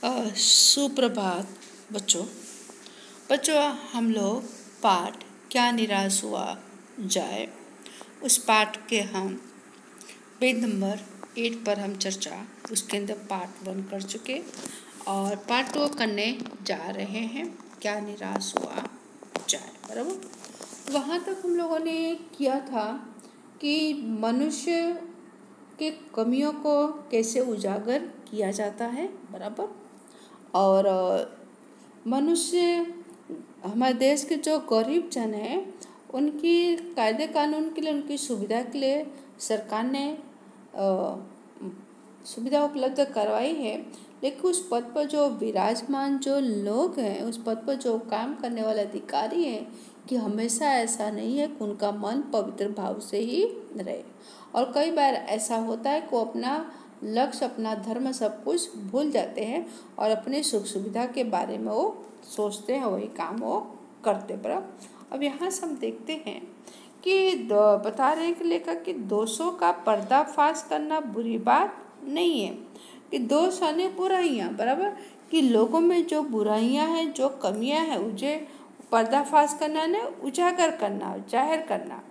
सुप्रभात बच्चों। बच्चों, हम लोग पाठ क्या निराश हुआ जाए उस पाठ के हम पेज नंबर 8 पर हम चर्चा उसके अंदर पार्ट 1 कर चुके और पार्ट 2 करने जा रहे हैं। क्या निराश हुआ जाए, बराबर। वहाँ तक हम लोगों ने किया था कि मनुष्य के कमियों को कैसे उजागर किया जाता है, बराबर। और मनुष्य, हमारे देश के जो गरीब जन हैं उनकी कायदे कानून के लिए, उनकी सुविधा के लिए सरकार ने सुविधा उपलब्ध करवाई है। लेकिन उस पद पर जो विराजमान जो लोग हैं, उस पद पर जो काम करने वाले अधिकारी हैं, कि हमेशा ऐसा नहीं है कि उनका मन पवित्र भाव से ही रहे। और कई बार ऐसा होता है कि वो अपना लक्ष्य, अपना धर्म सब कुछ भूल जाते हैं और अपने सुख सुविधा के बारे में वो सोचते हैं, वही काम वो करते। बराबर। अब यहाँ से हम देखते हैं कि बता रहे हैं कि लेखक कि दोषों का पर्दाफाश करना बुरी बात नहीं है। कि दोष यानी बुराइयाँ, बराबर। कि लोगों में जो बुराइयाँ हैं, जो कमियाँ हैं, उसे पर्दाफाश करना ने उजागर करना, जाहिर करना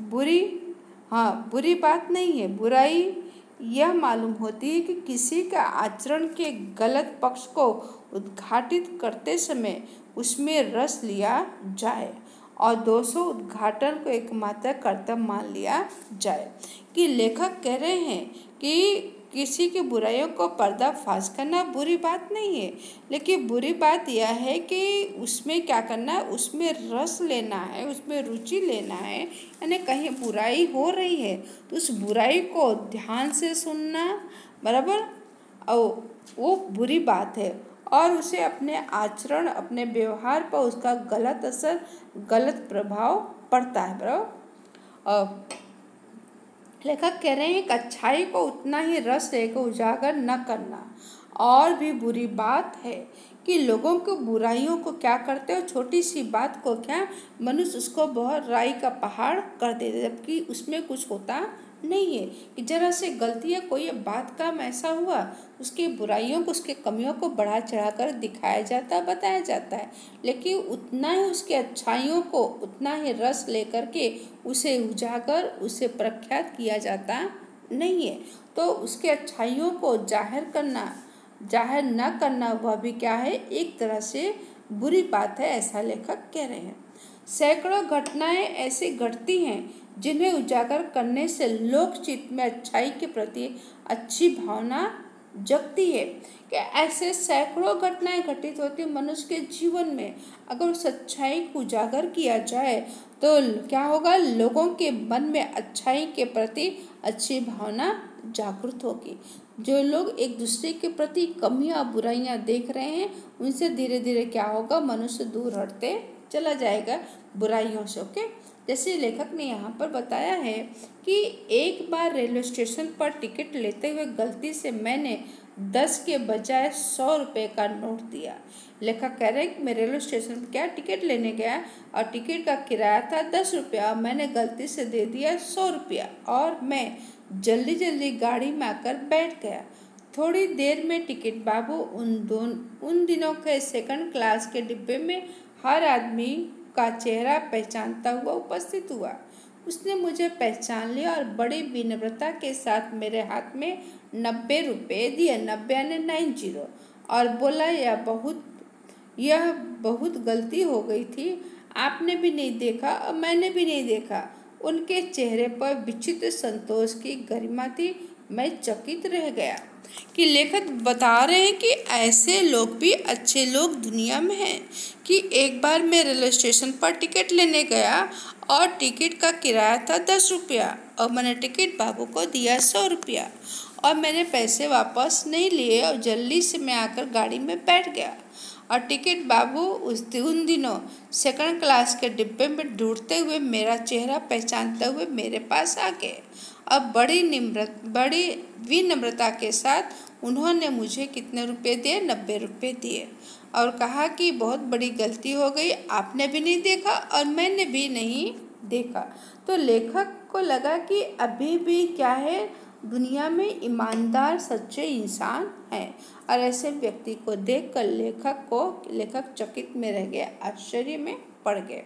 बुरी बात नहीं है। बुराई यह मालूम होती है कि किसी का आचरण के गलत पक्ष को उद्घाटित करते समय उसमें रस लिया जाए और दोषों उद्घाटन को एकमात्र कर्तव्य मान लिया जाए। कि लेखक कह रहे हैं कि किसी की बुराइयों को पर्दाफाश करना बुरी बात नहीं है, लेकिन बुरी बात यह है कि उसमें क्या करना है, उसमें रस लेना है, उसमें रुचि लेना है। यानी कहीं बुराई हो रही है तो उस बुराई को ध्यान से सुनना, बराबर, और वो बुरी बात है और उसे अपने आचरण, अपने व्यवहार पर उसका गलत असर, गलत प्रभाव पड़ता है, बराबर। लेखक कह रहे हैं कि अच्छाई को उतना ही रस लेकर उजागर न करना और भी बुरी बात है। कि लोगों को बुराइयों को क्या करते हो, छोटी सी बात को क्या मनुष्य उसको बहुत राई का पहाड़ कर देते, जबकि उसमें कुछ होता नहीं है। कि जरा से गलती है, कोई बात काम ऐसा हुआ, उसकी बुराइयों को, उसके कमियों को बढ़ा चढ़ाकर दिखाया जाता है, बताया जाता है। लेकिन उतना ही उसके अच्छाइयों को उतना ही रस लेकर के उसे उजागर, उसे प्रख्यात किया जाता नहीं है। तो उसके अच्छाइयों को जाहिर न करना, वह भी क्या है, एक तरह से बुरी बात है, ऐसा लेखक कह रहे हैं। सैकड़ों घटनाएं ऐसी घटती हैं जिन्हें उजागर करने से लोकचित्त में अच्छाई के प्रति अच्छी भावना जगती है। कि ऐसे सैकड़ों घटनाएं घटित होती मनुष्य के जीवन में। अगर उस अच्छाई को उजागर किया जाए तो क्या होगा, लोगों के मन में अच्छाई के प्रति अच्छी भावना जागृत होगी। जो लोग एक दूसरे के प्रति कमियां, बुराइयां देख रहे हैं, उनसे धीरे धीरे क्या होगा, मनुष्य दूर हटते चला जाएगा बुराइयों से। ओके। जैसे लेखक ने यहाँ पर बताया है कि एक बार रेलवे स्टेशन पर टिकट लेते हुए गलती से मैंने 10 के बजाय 100 रुपये का नोट दिया। लेखक कह रहे हैं कि मैं रेलवे स्टेशन पर क्या टिकट लेने गया और टिकट का किराया था 10 रुपया, मैंने गलती से दे दिया 100 रुपया और मैं जल्दी जल्दी गाड़ी में आकर बैठ गया। थोड़ी देर में टिकट बाबू उन दिनों के सेकंड क्लास के डिब्बे में हर आदमी का चेहरा पहचानता हुआ उपस्थित हुआ। उसने मुझे पहचान लिया और बड़ी विनम्रता के साथ मेरे हाथ में 90 रुपये दिए, 90 यानी 90, और बोला यह बहुत गलती हो गई थी, आपने भी नहीं देखा और मैंने भी नहीं देखा। उनके चेहरे पर विचित्र संतोष की गरिमा थी। मैं चकित रह गया। कि लेखक बता रहे हैं कि ऐसे लोग भी अच्छे लोग दुनिया में हैं। कि एक बार मैं रेलवे स्टेशन पर टिकट लेने गया और टिकट का किराया था 10 रुपया और मैंने टिकट बाबू को दिया 100 रुपया और मैंने पैसे वापस नहीं लिए और जल्दी से मैं आकर गाड़ी में बैठ गया और टिकट बाबू उन दिनों सेकंड क्लास के डिब्बे में ढूंढते हुए मेरा चेहरा पहचानते हुए मेरे पास आ गए। अब बड़ी विनम्रता के साथ उन्होंने मुझे कितने रुपए दिए, 90 रुपये दिए और कहा कि बहुत बड़ी गलती हो गई, आपने भी नहीं देखा और मैंने भी नहीं देखा। तो लेखक को लगा कि अभी भी क्या है, दुनिया में ईमानदार सच्चे इंसान हैं। और ऐसे व्यक्ति को देखकर लेखक चकित में रह गए, आश्चर्य में पड़ गए।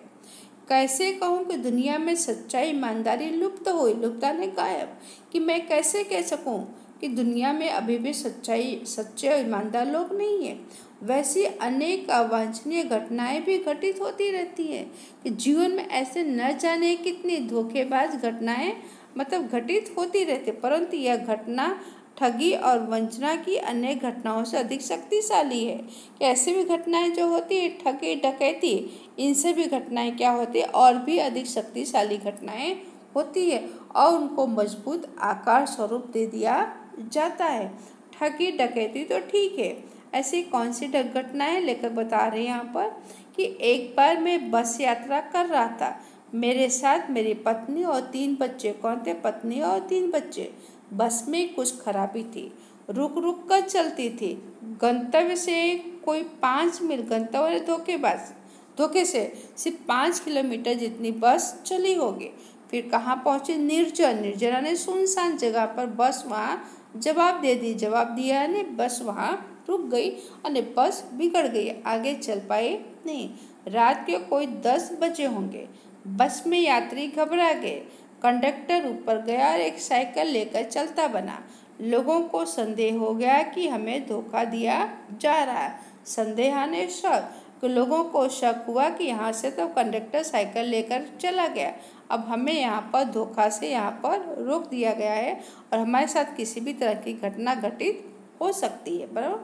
कैसे कहूँ कि दुनिया में सच्चाई ईमानदारी लुप्त हुई, लुप्त ने गायब, कि मैं कैसे कह सकूँ कि दुनिया में अभी भी सच्चे और ईमानदार लोग नहीं हैं। वैसी अनेक अवांछनीय घटनाएं भी घटित होती रहती हैं कि जीवन में ऐसे न जाने कितनी धोखेबाज घटनाएं घटित होती रहती, परंतु यह घटना ठगी और वंचना की अन्य घटनाओं से अधिक शक्तिशाली है। कि ऐसी भी घटनाएं जो होती है, ठगी डकैती, इनसे भी घटनाएं क्या होती है, और भी अधिक शक्तिशाली घटनाएं होती है और उनको मजबूत आकार स्वरूप दे दिया जाता है। ठगी डकैती तो ठीक है, ऐसी कौन सी घटनाएं लेखक बता रहे हैं यहाँ पर कि एक बार मैं बस यात्रा कर रहा था, मेरे साथ मेरी पत्नी और 3 बच्चे। कौन थे? पत्नी और 3 बच्चे। बस में कुछ खराबी थी, रुक रुक कर चलती थी। गंतव्य से कोई 5 मील, गंतव्य धोखे से सिर्फ 5 किलोमीटर जितनी बस चली होगी। फिर कहाँ पहुँची? निर्जन ने सुनसान जगह पर बस वहाँ जवाब दिया ने बस वहाँ रुक गई और बस बिगड़ गई, आगे चल पाए नहीं। रात के कोई 10 बजे होंगे। बस में यात्री घबरा गए। कंडक्टर ऊपर गया और एक साइकिल लेकर चलता बना। लोगों को संदेह हो गया कि हमें धोखा दिया जा रहा है। संदेह आने शक, तो लोगों को शक हुआ कि यहाँ से तो कंडक्टर साइकिल लेकर चला गया, अब हमें यहाँ पर धोखा से यहाँ पर रोक दिया गया है और हमारे साथ किसी भी तरह की घटना घटित हो सकती है। बराबर।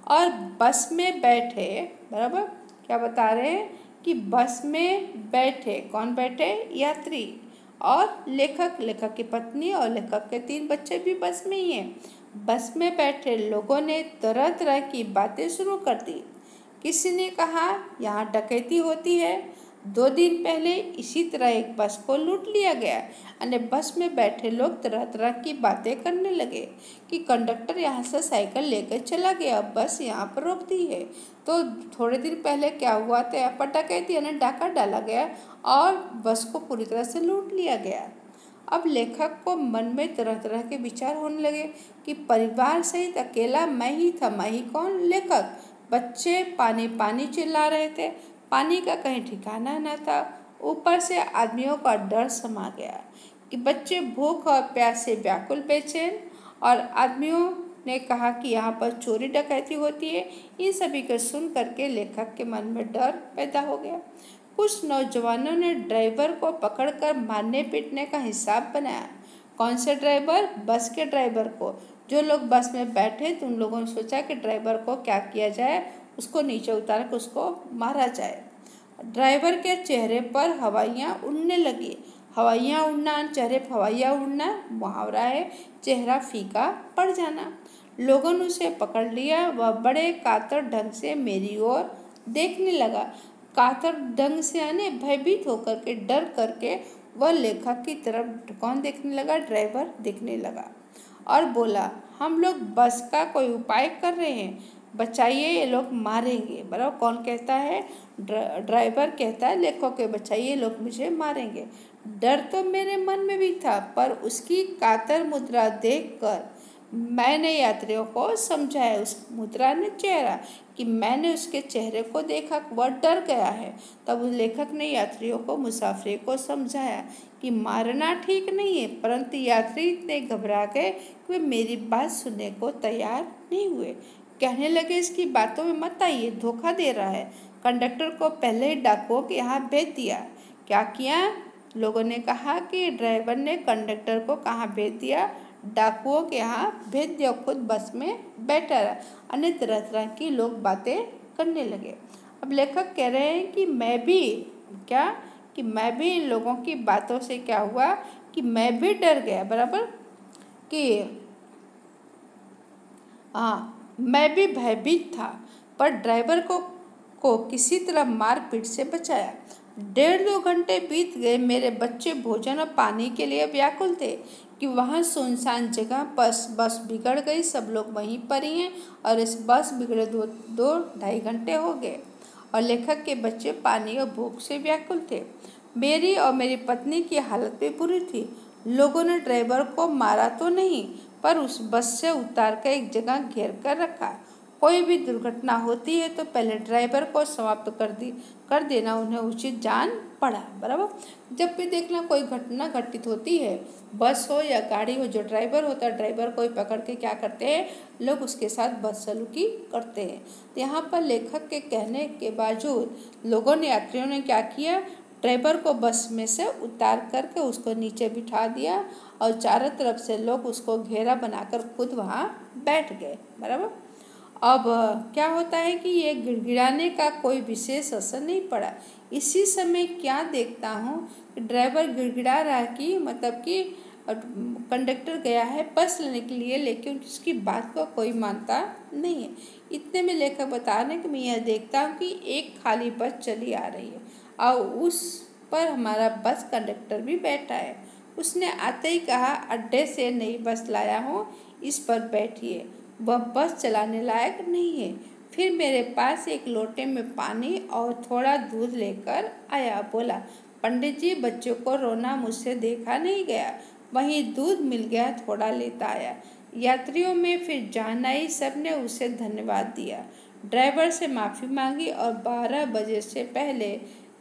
और बस में बैठे, बराबर, क्या बता रहे हैं कि बस में बैठे, कौन बैठे? यात्री और लेखक की पत्नी और लेखक के 3 बच्चे भी बस में ही हैं। बस में बैठे लोगों ने तरह तरह की बातें शुरू कर दी। किसी ने कहा यहाँ डकैती होती है, 2 दिन पहले इसी तरह एक बस को लूट लिया गया। और बस में बैठे लोग तरह तरह की बातें करने लगे कि कंडक्टर यहाँ से साइकिल लेकर चला गया, बस यहाँ पर रोक दी है। तो थोड़े दिन पहले क्या हुआ था, यहाँ पर डकैती यानी डाका डाला गया और बस को पूरी तरह से लूट लिया गया। अब लेखक को मन में तरह तरह के विचार होने लगे कि परिवार सहित अकेला मैं ही था। मैं ही कौन? लेखक। बच्चे पानी पानी चिल्ला रहे थे, पानी का कहीं ठिकाना न था। ऊपर से आदमियों का डर समा गया कि बच्चे भूख और प्यास से व्याकुल बेचैन, और आदमियों ने कहा कि यहाँ पर चोरी डकैती होती है। इन सभी को सुन करके लेखक के मन में डर पैदा हो गया। कुछ नौजवानों ने ड्राइवर को पकड़कर मारने पीटने का हिसाब बनाया। कौन से ड्राइवर? बस के ड्राइवर को। जो लोग बस में बैठे तो उन लोगों ने सोचा कि ड्राइवर को क्या किया जाए, उसको नीचे उतार कर उसको मारा जाए। ड्राइवर के चेहरे पर हवाइयाँ उड़ने लगी। हवाइयाँ उड़ना, चेहरे पर हवाइयाँ उड़ना मुहावरा है, चेहरा फीका पड़ जाना। लोगों ने उसे पकड़ लिया। वह बड़े कातर ढंग से मेरी ओर देखने लगा। कातर ढंग से यानी भयभीत होकर के, डर करके वह लेखक की तरफ कौन देखने लगा? ड्राइवर देखने लगा और बोला, हम लोग बस का कोई उपाय कर रहे हैं, बचाइए, ये लोग मारेंगे। बराबर। कौन कहता है? ड्राइवर कहता है लेखक के, बचाइए, लोग मुझे मारेंगे। डर तो मेरे मन में भी था, पर उसकी कातर मुद्रा देखकर मैंने यात्रियों को समझाया। उस मुद्रा ने चेहरा कि मैंने उसके चेहरे को देखा, वह डर गया है। तब उस लेखक ने यात्रियों को, मुसाफिर को समझाया कि मारना ठीक नहीं है, परंतु यात्री इतने घबरा गए कि वे मेरी बात सुनने को तैयार नहीं हुए। कहने लगे, इसकी बातों में मत आइए, धोखा दे रहा है। कंडक्टर को पहले ही डाकुओं के यहाँ भेज दिया। क्या किया? लोगों ने कहा कि ड्राइवर ने कंडक्टर को कहाँ भेज दिया? डाकुओं के यहाँ भेज दिया। खुद बस में बैठा रहा। अन्य तरह तरह की लोग बातें करने लगे। अब लेखक कह रहे हैं कि मैं भी इन लोगों की बातों से क्या हुआ कि मैं भी डर गया। बराबर। कि मैं भी भयभीत था, पर ड्राइवर को किसी तरह मारपीट से बचाया। 1.5-2 घंटे बीत गए। मेरे बच्चे भोजन और पानी के लिए व्याकुल थे कि वहाँ सुनसान जगह बस बिगड़ गई। सब लोग वहीं पर ही हैं और इस बस बिगड़े 2-2.5 घंटे हो गए और लेखक के बच्चे पानी और भूख से व्याकुल थे। मेरी और मेरी पत्नी की हालत भी बुरी थी। लोगों ने ड्राइवर को मारा तो नहीं, पर उस बस से उतार कर एक जगह घेर कर रखा। कोई भी दुर्घटना होती है तो पहले ड्राइवर को समाप्त कर देना उन्हें उचित जान पड़ा। बराबर, जब भी देखना कोई घटना घटित होती है, बस हो या गाड़ी हो, जो ड्राइवर होता है ड्राइवर को ही पकड़ के क्या करते हैं लोग, उसके साथ बदसलूकी करते हैं। तो यहाँ पर लेखक के कहने के बावजूद लोगों ने, यात्रियों ने क्या किया, ड्राइवर को बस में से उतार करके उसको नीचे बिठा दिया और चारों तरफ से लोग उसको घेरा बनाकर खुद वहाँ बैठ गए। बराबर, अब क्या होता है कि ये गिड़गिड़ाने का कोई विशेष असर नहीं पड़ा। इसी समय क्या देखता हूँ कि ड्राइवर गिड़गिड़ा रहा है कि मतलब कि कंडक्टर गया है बस लेने के लिए, लेकिन उसकी बात को कोई मानता नहीं है। इतने में लेखक बता रहे हैं कि मैं यह देखता हूँ कि एक खाली बस चली आ रही है और उस पर हमारा बस कंडक्टर भी बैठा है। उसने आते ही कहा, अड्डे से नई बस लाया हूँ, इस पर बैठिए, वह बस चलाने लायक नहीं है। फिर मेरे पास एक लोटे में पानी और थोड़ा दूध लेकर आया। बोला, पंडित जी, बच्चों को रोना मुझसे देखा नहीं गया। वहीं दूध मिल गया, थोड़ा लेता आया। यात्रियों में फिर जान आई, सबने उसे धन्यवाद दिया, ड्राइवर से माफ़ी मांगी और 12 बजे से पहले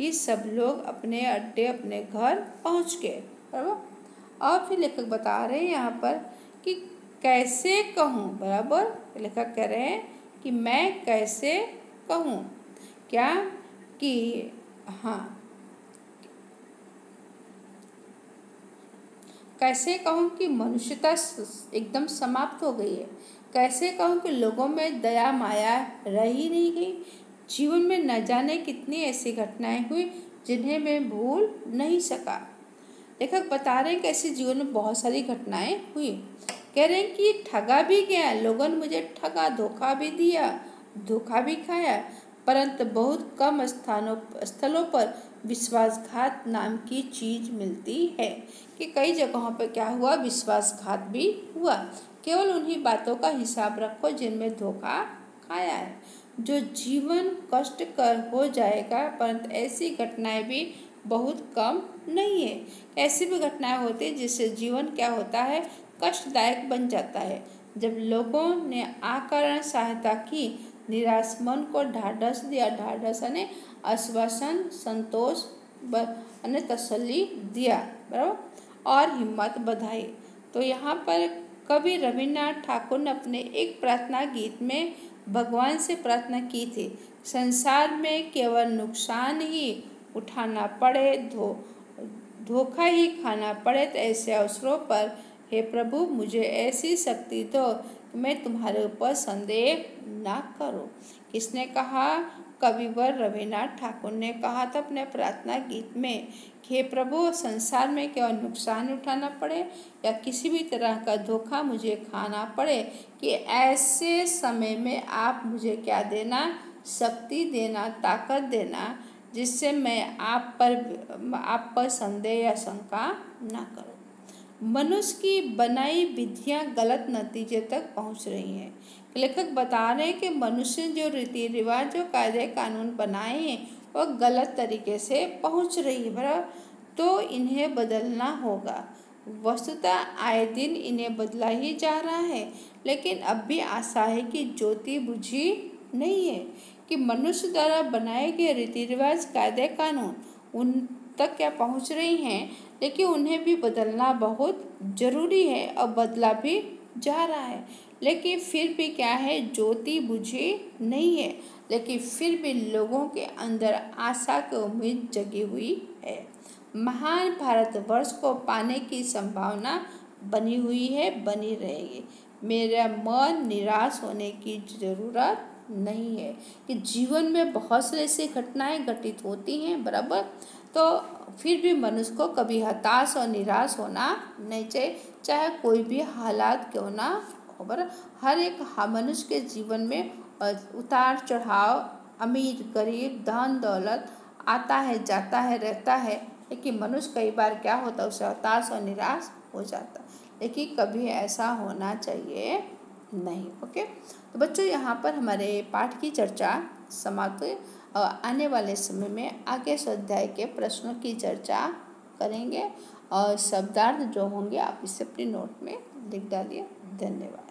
ये सब लोग अपने अड्डे, अपने घर पहुंच गए। बराबर, और फिर लेखक बता रहे हैं यहाँ पर कि कैसे कहूँ। बराबर, लेखक कह रहे हैं कि मैं कैसे कहूँ, क्या कि हाँ, कैसे कहूँ कि मनुष्यता एकदम समाप्त हो गई है। कैसे कहूँ कि लोगों में दया माया रह ही नहीं गई। जीवन में न जाने कितनी ऐसी घटनाएं हुई जिन्हें मैं भूल नहीं सका। लेखक बता रहे हैं कि ऐसे जीवन में बहुत सारी घटनाएं हुई। कह रहे हैं कि ठगा भी गया, लोगों ने मुझे ठगा, धोखा भी दिया, धोखा भी खाया, परंतु बहुत कम स्थलों पर विश्वासघात नाम की चीज मिलती है। कि कई जगहों पर क्या हुआ, विश्वासघात भी हुआ। केवल उन्हीं बातों का हिसाब रखो जिनमें धोखा खाया है। जो जीवन कष्टकर हो जाएगा, परंतु ऐसी घटनाएं भी बहुत कम नहीं है। ऐसी भी घटनाएं होती है जिससे जीवन क्या होता है, कष्टदायक बन जाता है। जब लोगों ने अकारण सहायता की, निराश मन को ढाढ़स दिया, ढाढ़स यानी आश्वासन, संतोष यानी तसल्ली दिया, बराबर, और हिम्मत बधाई। तो यहाँ पर कवि रविन्द्रनाथ ठाकुर ने अपने एक प्रार्थना गीत में भगवान से प्रार्थना की थी, संसार में केवल नुकसान ही उठाना पड़े, धोखा ही खाना पड़े, तो ऐसे अवसरों पर हे प्रभु मुझे ऐसी शक्ति दो कि मैं तुम्हारे ऊपर संदेह ना करूं। किसने कहा, कविवर रविन्द्रनाथ ठाकुर ने कहा था अपने प्रार्थना गीत में कि हे प्रभु, संसार में केवल नुकसान उठाना पड़े या किसी भी तरह का धोखा मुझे खाना पड़े, कि ऐसे समय में आप मुझे क्या देना, शक्ति देना, ताकत देना, जिससे मैं आप पर संदेह या शंका ना करूं। मनुष्य की बनाई विधियां गलत नतीजे तक पहुंच रही हैं। लेखक बता रहे हैं कि मनुष्य जो रीति रिवाज, जो कायदे कानून बनाए हैं, वो गलत तरीके से पहुंच रही है। बराबर, तो इन्हें बदलना होगा। वस्तुतः आए दिन इन्हें बदला ही जा रहा है, लेकिन अब भी आशा है कि ज्योति बुझी नहीं है, कि मनुष्य द्वारा बनाए गए रीति रिवाज, कायदे कानून उन तक क्या पहुंच रही हैं, लेकिन उन्हें भी बदलना बहुत ज़रूरी है और बदला भी जा रहा है। लेकिन फिर भी क्या है, ज्योति बुझी नहीं है, लेकिन फिर भी लोगों के अंदर आशा की उम्मीद जगी हुई है। महान भारतवर्ष को पाने की संभावना बनी हुई है, बनी रहेगी। मेरा मन निराश होने की ज़रूरत नहीं है, कि जीवन में बहुत सारी ऐसी घटनाएं घटित होती हैं, बराबर, तो फिर भी मनुष्य को कभी हताश और निराश होना नहीं चाहिए, चाहे कोई भी हालात क्यों ना हो। बराबर, हर एक मनुष्य के जीवन में उतार चढ़ाव, अमीर गरीब, धन दौलत आता है, जाता है, रहता है, लेकिन मनुष्य कई बार क्या होता है, उसे हताश और निराश हो जाता है, लेकिन कभी ऐसा होना चाहिए नहीं। ओके, तो बच्चों यहाँ पर हमारे पाठ की चर्चा समाप्त हुई। आने वाले समय में आगे स्वाध्याय के प्रश्नों की चर्चा करेंगे और शब्दार्थ जो होंगे आप इसे अपने नोट में लिख डालिए। धन्यवाद।